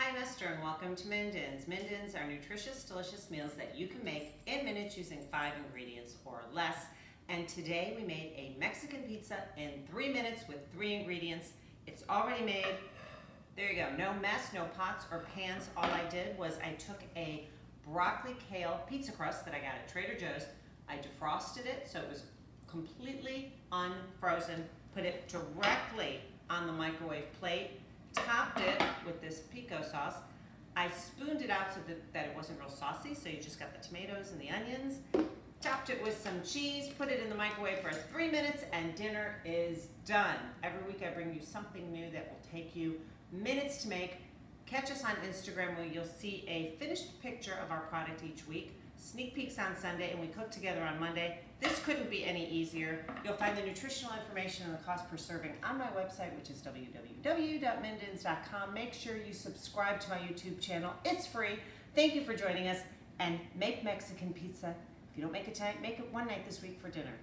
I'm Esther and welcome to Minden's. Minden's are nutritious, delicious meals that you can make in minutes using 5 ingredients or less. And today we made a Mexican pizza in 3 minutes with 3 ingredients. It's already made. There you go. No mess, no pots or pans. All I did was I took a broccoli kale pizza crust that I got at Trader Joe's. I defrosted it so it was completely unfrozen. Put it directly on the microwave plate. Topped it with this Pico sauce. I spooned it out so that it wasn't real saucy, so you just got the tomatoes and the onions. Topped it with some cheese, put it in the microwave for 3 minutes, and dinner is done. Every week I bring you something new that will take you minutes to make. Catch us on Instagram where you'll see a finished picture of our product each week. Sneak peeks on Sunday, and we cook together on Monday. This couldn't be any easier. You'll find the nutritional information and the cost per serving on my website, which is www.mindens.com. Make sure you subscribe to my YouTube channel. It's free. Thank you for joining us, and make Mexican pizza. If you don't make it tonight, make it one night this week for dinner.